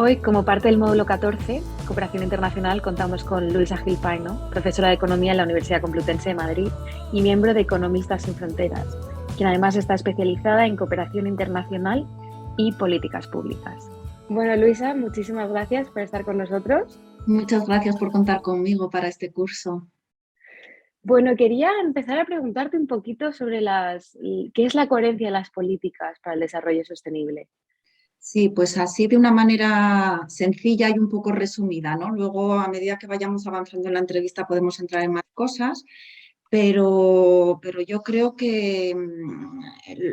Hoy, como parte del módulo 14, Cooperación Internacional, contamos con Luisa Gil Paino, profesora de Economía en la Universidad Complutense de Madrid y miembro de Economistas sin Fronteras, quien además está especializada en cooperación internacional y políticas públicas. Bueno, Luisa, muchísimas gracias por estar con nosotros. Muchas gracias por contar conmigo para este curso. Bueno, quería empezar a preguntarte un poquito sobre qué es la coherencia de las políticas para el desarrollo sostenible. Sí, pues así de una manera sencilla y un poco resumida, ¿no? Luego, a medida que vayamos avanzando en la entrevista, podemos entrar en más cosas, pero yo creo que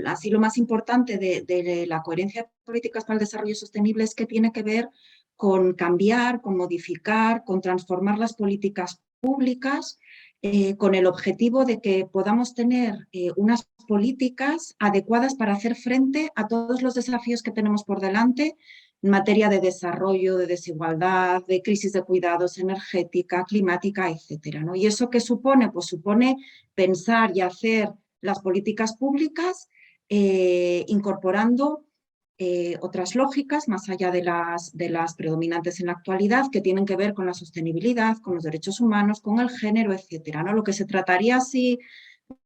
así lo más importante de la coherencia de políticas para el desarrollo sostenible es que tiene que ver con cambiar, con modificar, con transformar las políticas públicas con el objetivo de que podamos tener unas políticas adecuadas para hacer frente a todos los desafíos que tenemos por delante en materia de desarrollo, de desigualdad, de crisis de cuidados energética, climática, etcétera, ¿no? ¿Y eso qué supone? Pues supone pensar y hacer las políticas públicas incorporando otras lógicas más allá de las predominantes en la actualidad que tienen que ver con la sostenibilidad, con los derechos humanos, con el género, etcétera, ¿no? Lo que se trataría así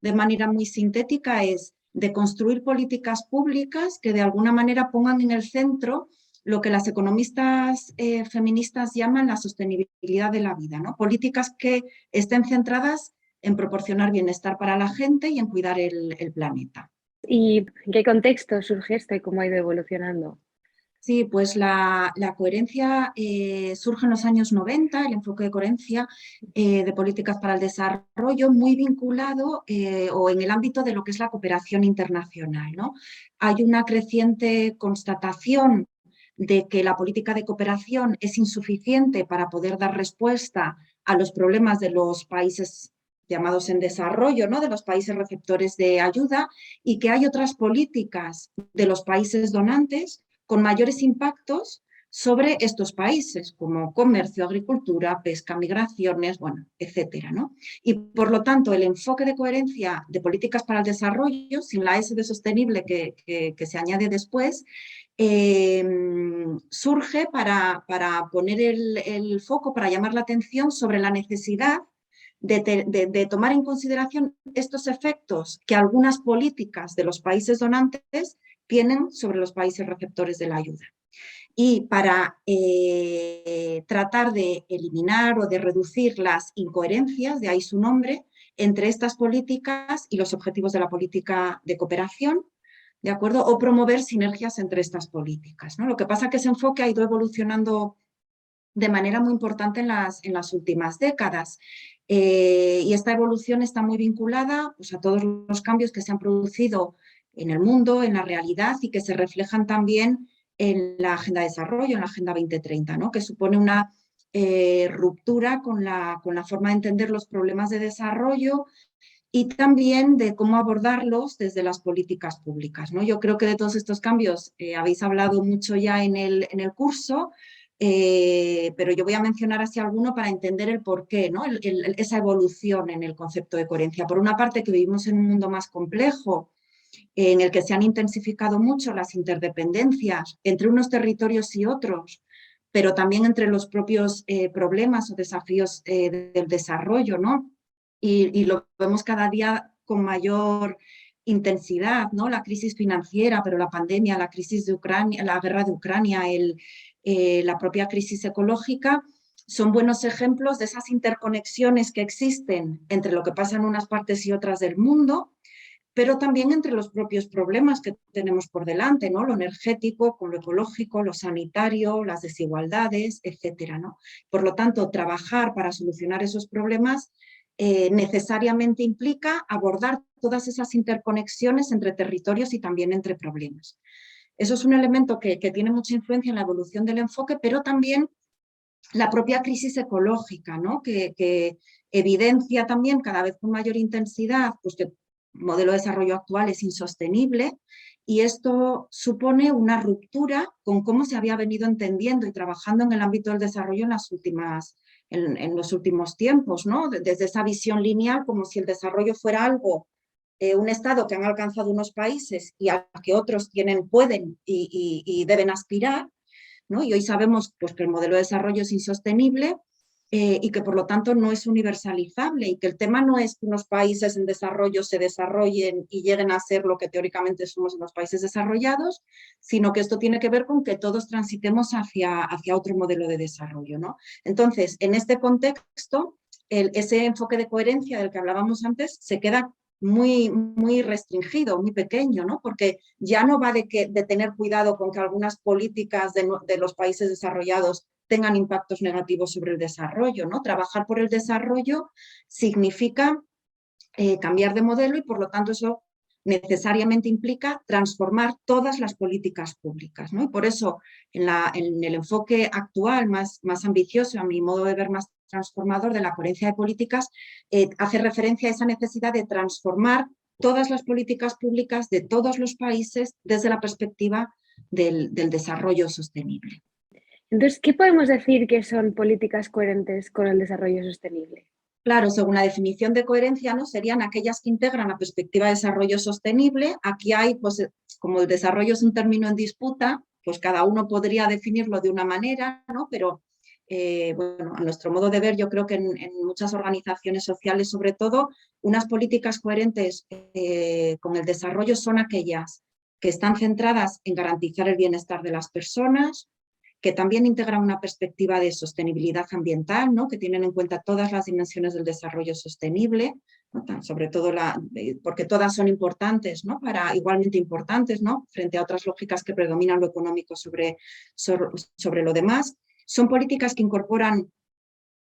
de manera muy sintética es de construir políticas públicas que de alguna manera pongan en el centro lo que las economistas feministas llaman la sostenibilidad de la vida, ¿no? Políticas que estén centradas en proporcionar bienestar para la gente y en cuidar el planeta. ¿Y en qué contexto surge esto y cómo ha ido evolucionando? Sí, pues la coherencia surge en los años 90, el enfoque de coherencia de políticas para el desarrollo, muy vinculado o en el ámbito de lo que es la cooperación internacional, ¿no? Hay una creciente constatación de que la política de cooperación es insuficiente para poder dar respuesta a los problemas de los países llamados en desarrollo, ¿no? De los países receptores de ayuda, y que hay otras políticas de los países donantes con mayores impactos sobre estos países, como comercio, agricultura, pesca, migraciones, bueno, etcétera, ¿no? Y por lo tanto, el enfoque de coherencia de políticas para el desarrollo, sin la S de sostenible que se añade después, surge para poner el foco, para llamar la atención sobre la necesidad de tomar en consideración estos efectos que algunas políticas de los países donantes tienen sobre los países receptores de la ayuda. Y para tratar de eliminar o de reducir las incoherencias, de ahí su nombre, entre estas políticas y los objetivos de la política de cooperación, ¿de acuerdo? O promover sinergias entre estas políticas, ¿no? Lo que pasa es que ese enfoque ha ido evolucionando de manera muy importante en las últimas décadas. Y esta evolución está muy vinculada pues, a todos los cambios que se han producido en el mundo, en la realidad y que se reflejan también en la Agenda de Desarrollo, en la Agenda 2030, ¿no? Que supone una ruptura con la forma de entender los problemas de desarrollo y también de cómo abordarlos desde las políticas públicas, ¿no? Yo creo que de todos estos cambios habéis hablado mucho ya en el curso, pero yo voy a mencionar así alguno para entender el porqué, ¿no? Esa evolución en el concepto de coherencia. Por una parte, que vivimos en un mundo más complejo, en el que se han intensificado mucho las interdependencias entre unos territorios y otros, pero también entre los propios problemas o desafíos del desarrollo, ¿no? Y lo vemos cada día con mayor intensidad, ¿no? La crisis financiera, pero la pandemia, la crisis de Ucrania, la guerra de Ucrania, la propia crisis ecológica, son buenos ejemplos de esas interconexiones que existen entre lo que pasa en unas partes y otras del mundo, pero también entre los propios problemas que tenemos por delante, ¿no? Lo energético, con lo ecológico, lo sanitario, las desigualdades, etcétera, ¿no? Por lo tanto, trabajar para solucionar esos problemas necesariamente implica abordar todas esas interconexiones entre territorios y también entre problemas. Eso es un elemento que tiene mucha influencia en la evolución del enfoque, pero también la propia crisis ecológica, ¿no? Que evidencia también cada vez con mayor intensidad pues, que el modelo de desarrollo actual es insostenible y esto supone una ruptura con cómo se había venido entendiendo y trabajando en el ámbito del desarrollo en los últimos tiempos, ¿no? Desde esa visión lineal como si el desarrollo fuera algo, un estado que han alcanzado unos países y al que otros pueden y deben aspirar, ¿no? Y hoy sabemos pues, que el modelo de desarrollo es insostenible y que por lo tanto no es universalizable y que el tema no es que unos países en desarrollo se desarrollen y lleguen a ser lo que teóricamente somos en los países desarrollados, sino que esto tiene que ver con que todos transitemos hacia otro modelo de desarrollo, ¿no? Entonces, en este contexto, ese enfoque de coherencia del que hablábamos antes se queda muy restringido, muy pequeño, ¿no? Porque ya no va de tener cuidado con que algunas políticas de los países desarrollados tengan impactos negativos sobre el desarrollo, ¿no? Trabajar por el desarrollo significa cambiar de modelo y por lo tanto eso necesariamente implica transformar todas las políticas públicas, ¿no? Y por eso en el enfoque actual más ambicioso, a mi modo de ver más transformador de la coherencia de políticas, hace referencia a esa necesidad de transformar todas las políticas públicas de todos los países desde la perspectiva del desarrollo sostenible. Entonces, ¿qué podemos decir que son políticas coherentes con el desarrollo sostenible? Claro, según la definición de coherencia, ¿no? Serían aquellas que integran la perspectiva de desarrollo sostenible. Aquí hay, pues, como el desarrollo es un término en disputa, pues cada uno podría definirlo de una manera, ¿no? Pero, bueno, a nuestro modo de ver, yo creo que en muchas organizaciones sociales, sobre todo, unas políticas coherentes con el desarrollo son aquellas que están centradas en garantizar el bienestar de las personas, que también integran una perspectiva de sostenibilidad ambiental, ¿no? Que tienen en cuenta todas las dimensiones del desarrollo sostenible, ¿no? Sobre todo porque todas son importantes, ¿no? Igualmente importantes, ¿no? Frente a otras lógicas que predominan lo económico sobre lo demás. Son políticas que incorporan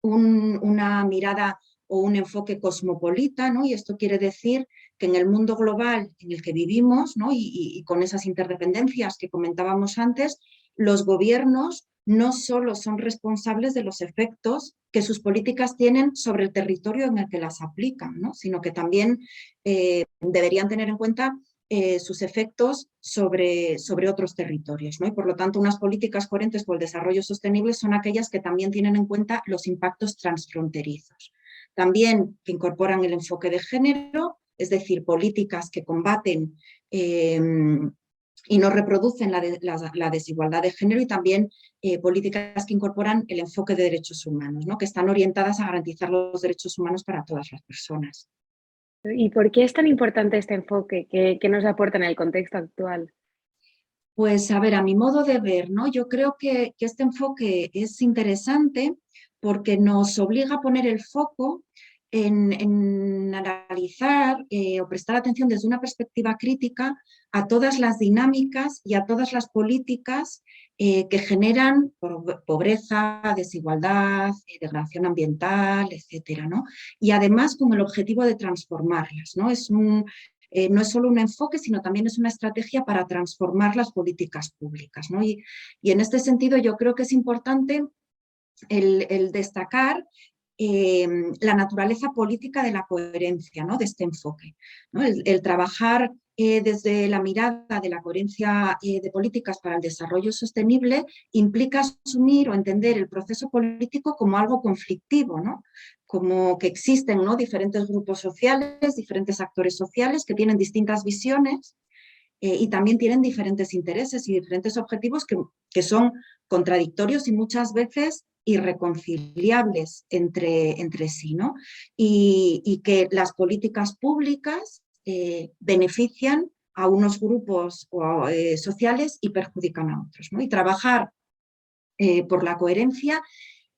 una mirada o un enfoque cosmopolita, ¿no? Y esto quiere decir que en el mundo global en el que vivimos, ¿no? y con esas interdependencias que comentábamos antes, los gobiernos no solo son responsables de los efectos que sus políticas tienen sobre el territorio en el que las aplican, ¿no? Sino que también deberían tener en cuenta sus efectos sobre otros territorios, ¿no? Y por lo tanto, unas políticas coherentes con el desarrollo sostenible son aquellas que también tienen en cuenta los impactos transfronterizos. También que incorporan el enfoque de género, es decir, políticas que combaten y no reproducen la desigualdad de género y también políticas que incorporan el enfoque de derechos humanos, ¿no? Que están orientadas a garantizar los derechos humanos para todas las personas. ¿Y por qué es tan importante este enfoque? ¿Qué nos aporta en el contexto actual? Pues a ver, a mi modo de ver, ¿no? Yo creo que este enfoque es interesante porque nos obliga a poner el foco en analizar o prestar atención desde una perspectiva crítica a todas las dinámicas y a todas las políticas que generan pobreza, desigualdad, degradación ambiental, etcétera, ¿no? Y además con el objetivo de transformarlas, ¿no? No es solo un enfoque, sino también es una estrategia para transformar las políticas públicas, ¿no? Y en este sentido yo creo que es importante el destacar la naturaleza política de la coherencia, ¿no? De este enfoque, ¿no? El trabajar desde la mirada de la coherencia de políticas para el desarrollo sostenible implica asumir o entender el proceso político como algo conflictivo, ¿no? Como que existen, ¿no? Diferentes grupos sociales, diferentes actores sociales que tienen distintas visiones y también tienen diferentes intereses y diferentes objetivos que son contradictorios y muchas veces irreconciliables entre sí, ¿no? Y que las políticas públicas benefician a unos grupos sociales y perjudican a otros, ¿no? Y trabajar por la coherencia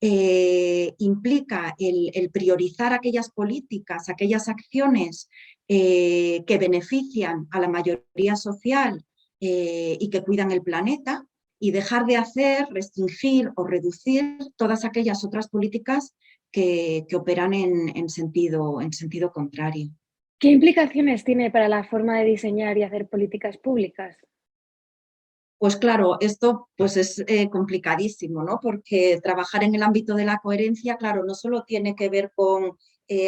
implica el priorizar aquellas políticas, aquellas acciones que benefician a la mayoría social y que cuidan el planeta y dejar de hacer, restringir o reducir todas aquellas otras políticas que operan en sentido contrario. ¿Qué implicaciones tiene para la forma de diseñar y hacer políticas públicas? Pues claro, esto pues es complicadísimo, ¿no? Porque trabajar en el ámbito de la coherencia, claro, no solo tiene que ver con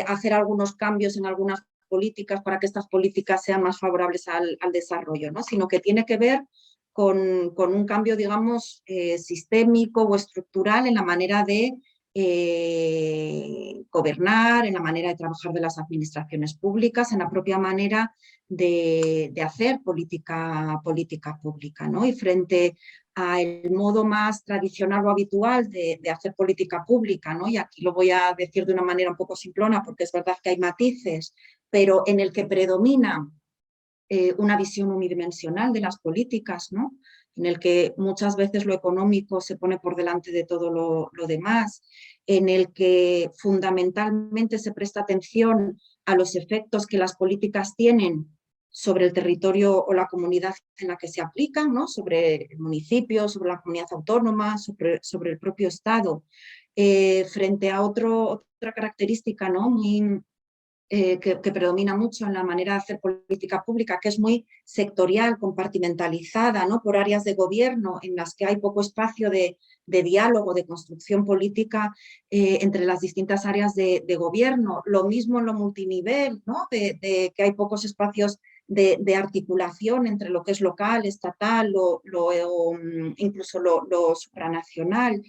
hacer algunos cambios en algunas políticas para que estas políticas sean más favorables al desarrollo, ¿no? Sino que tiene que ver con un cambio, digamos, sistémico o estructural en la manera de gobernar, en la manera de trabajar de las administraciones públicas, en la propia manera de hacer política pública, ¿no? Y frente al modo más tradicional o habitual de hacer política pública, ¿no? Y aquí lo voy a decir de una manera un poco simplona porque es verdad que hay matices, pero en el que predomina una visión unidimensional de las políticas, ¿no? En el que muchas veces lo económico se pone por delante de todo lo demás, en el que fundamentalmente se presta atención a los efectos que las políticas tienen sobre el territorio o la comunidad en la que se aplican, ¿no? Sobre el municipio, sobre la comunidad autónoma, sobre el propio Estado, frente a otra característica, ¿no? Muy, que predomina mucho en la manera de hacer política pública, que es muy sectorial, compartimentalizada, ¿no? Por áreas de gobierno en las que hay poco espacio de diálogo, de construcción política entre las distintas áreas de gobierno. Lo mismo en lo multinivel, ¿no? De que hay pocos espacios de articulación entre lo que es local, estatal, incluso lo supranacional.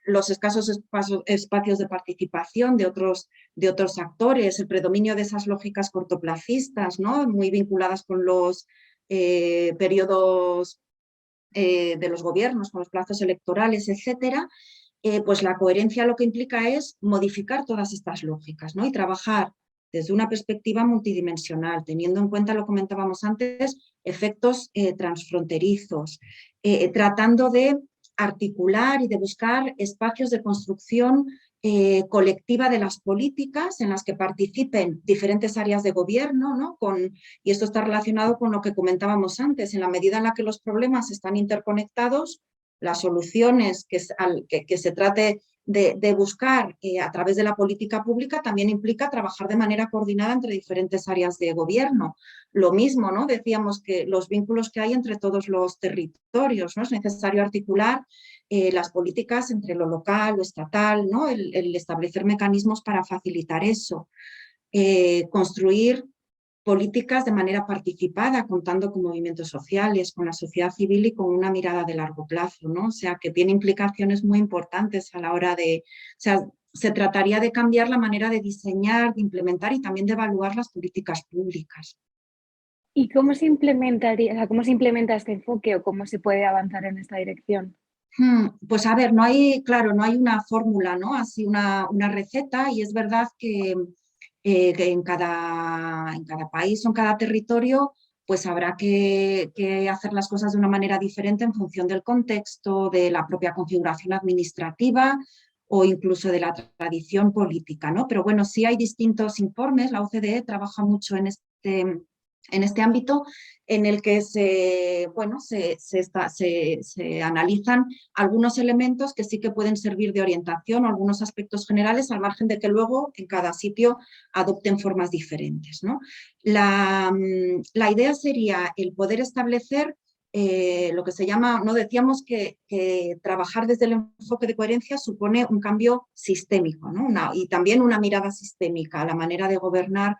Los escasos espacios de participación de otros actores, el predominio de esas lógicas cortoplacistas, ¿no? Muy vinculadas con los periodos de los gobiernos, con los plazos electorales, etcétera, pues la coherencia lo que implica es modificar todas estas lógicas, ¿no? Y trabajar desde una perspectiva multidimensional, teniendo en cuenta, lo comentábamos antes, efectos transfronterizos, tratando de articular y de buscar espacios de construcción colectiva de las políticas en las que participen diferentes áreas de gobierno, ¿no? Y esto está relacionado con lo que comentábamos antes, en la medida en la que los problemas están interconectados, las soluciones que se trate de buscar a través de la política pública también implica trabajar de manera coordinada entre diferentes áreas de gobierno. Lo mismo, ¿no? Decíamos que los vínculos que hay entre todos los territorios, ¿no? Es necesario articular las políticas entre lo local, lo estatal, ¿no? El establecer mecanismos para facilitar eso. Construir políticas de manera participada, contando con movimientos sociales, con la sociedad civil y con una mirada de largo plazo, ¿no? O sea, que tiene implicaciones muy importantes a la hora de... O sea, se trataría de cambiar la manera de diseñar, de implementar y también de evaluar las políticas públicas. ¿Y cómo se implementaría, o sea, cómo se implementa este enfoque o cómo se puede avanzar en esta dirección? Pues a ver, no hay, claro, no hay una fórmula, ¿no? Así una receta, y es verdad que en cada país o en cada territorio pues habrá que hacer las cosas de una manera diferente en función del contexto, de la propia configuración administrativa o incluso de la tradición política, ¿no? Pero bueno, sí hay distintos informes, la OCDE trabaja mucho en este ámbito en el que se analizan algunos elementos que sí que pueden servir de orientación o algunos aspectos generales, al margen de que luego en cada sitio adopten formas diferentes, ¿no? La idea sería el poder establecer lo que se llama, no decíamos que trabajar desde el enfoque de coherencia supone un cambio sistémico, ¿no? Y también una mirada sistémica a la manera de gobernar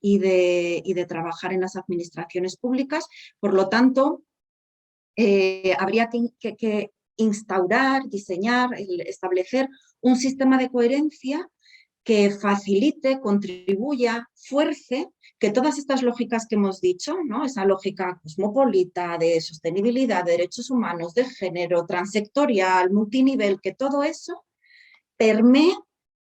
y de trabajar en las administraciones públicas. Por lo tanto, habría que instaurar, diseñar, establecer un sistema de coherencia que facilite, contribuya, fuerce que todas estas lógicas que hemos dicho, ¿no? Esa lógica cosmopolita de sostenibilidad, de derechos humanos, de género, transectorial, multinivel, que todo eso permee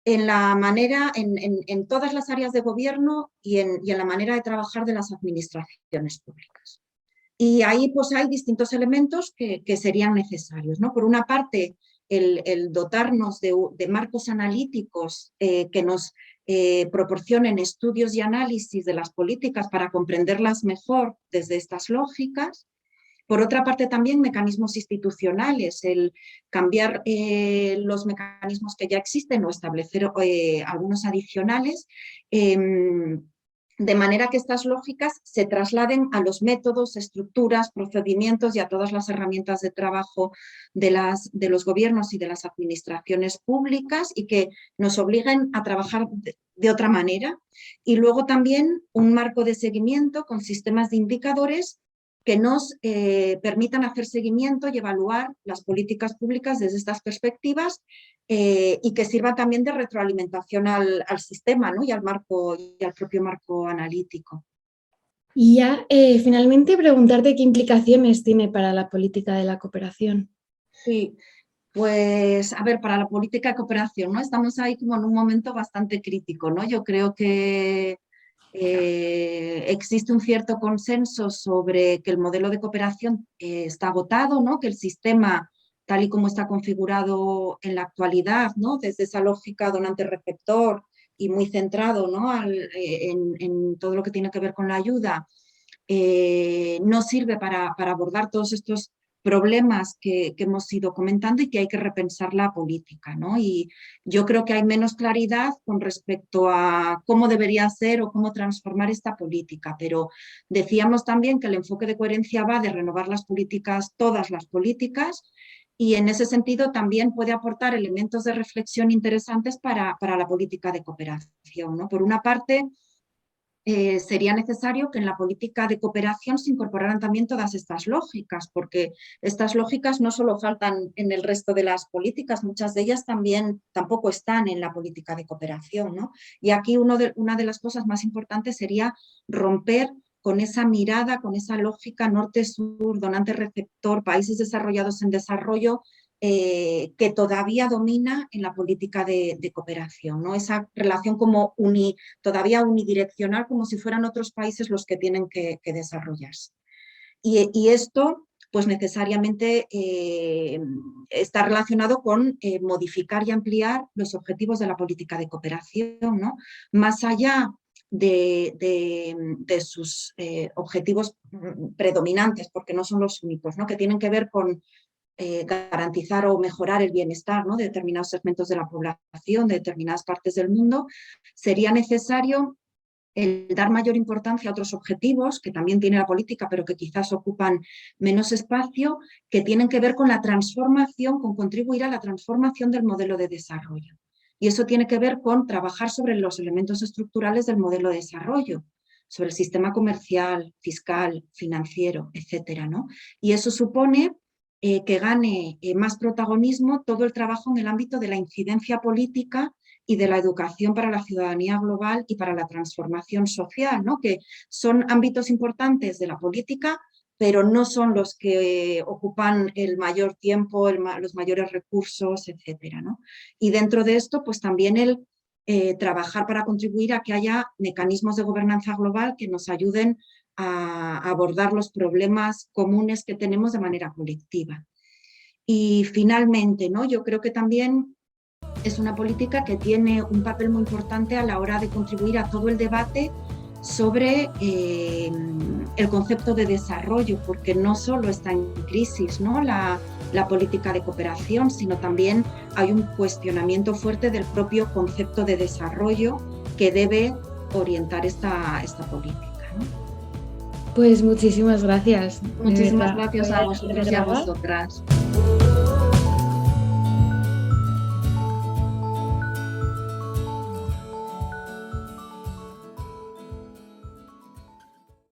en la manera, en todas las áreas de gobierno y en la manera de trabajar de las administraciones públicas. Y ahí pues hay distintos elementos que serían necesarios, ¿no? Por una parte, el dotarnos de marcos analíticos que nos proporcionen estudios y análisis de las políticas para comprenderlas mejor desde estas lógicas. Por otra parte, también mecanismos institucionales, el cambiar los mecanismos que ya existen o establecer algunos adicionales, de manera que estas lógicas se trasladen a los métodos, estructuras, procedimientos y a todas las herramientas de trabajo de los gobiernos y de las administraciones públicas y que nos obliguen a trabajar de otra manera. Y luego también un marco de seguimiento con sistemas de indicadores que nos permitan hacer seguimiento y evaluar las políticas públicas desde estas perspectivas y que sirvan también de retroalimentación al sistema, ¿no? Y al propio marco analítico. Y ya, finalmente, preguntarte qué implicaciones tiene para la política de la cooperación. Sí, pues a ver, para la política de cooperación, ¿no? Estamos ahí como en un momento bastante crítico, ¿no? Yo creo que existe un cierto consenso sobre que el modelo de cooperación está agotado, ¿no? Que el sistema, tal y como está configurado en la actualidad, ¿no? Desde esa lógica donante-receptor y muy centrado, ¿no? En todo lo que tiene que ver con la ayuda, no sirve para abordar todos estos problemas que hemos ido comentando y que hay que repensar la política, ¿no? Y yo creo que hay menos claridad con respecto a cómo debería ser o cómo transformar esta política, pero decíamos también que el enfoque de coherencia va de renovar las políticas, todas las políticas, y en ese sentido también puede aportar elementos de reflexión interesantes para la política de cooperación, ¿no? Por una parte, sería necesario que en la política de cooperación se incorporaran también todas estas lógicas, porque estas lógicas no solo faltan en el resto de las políticas, muchas de ellas también tampoco están en la política de cooperación, ¿no? Y aquí una de las cosas más importantes sería romper con esa mirada, con esa lógica norte-sur, donante-receptor, países desarrollados en desarrollo, que todavía domina en la política de cooperación, ¿no? Esa relación como todavía unidireccional, como si fueran otros países los que tienen que desarrollarse. Y esto, pues necesariamente está relacionado con modificar y ampliar los objetivos de la política de cooperación, ¿no? Más allá de sus objetivos predominantes, porque no son los únicos, ¿no? Que tienen que ver con garantizar o mejorar el bienestar, ¿no? De determinados segmentos de la población, de determinadas partes del mundo, sería necesario el dar mayor importancia a otros objetivos que también tiene la política, pero que quizás ocupan menos espacio, que tienen que ver con la transformación, con contribuir a la transformación del modelo de desarrollo. Y eso tiene que ver con trabajar sobre los elementos estructurales del modelo de desarrollo, sobre el sistema comercial, fiscal, financiero, etcétera, ¿no? Y eso supone que gane más protagonismo todo el trabajo en el ámbito de la incidencia política y de la educación para la ciudadanía global y para la transformación social, ¿no? Que son ámbitos importantes de la política, pero no son los que ocupan el mayor tiempo, los mayores recursos, etcétera, ¿no? Y dentro de esto, pues también el trabajar para contribuir a que haya mecanismos de gobernanza global que nos ayuden a abordar los problemas comunes que tenemos de manera colectiva. Y finalmente, ¿no? Yo creo que también es una política que tiene un papel muy importante a la hora de contribuir a todo el debate sobre el concepto de desarrollo, porque no solo está en crisis, ¿no? la política de cooperación, sino también hay un cuestionamiento fuerte del propio concepto de desarrollo que debe orientar esta política, ¿no? Pues muchísimas gracias. Muchísimas gracias a vosotros y a vosotras.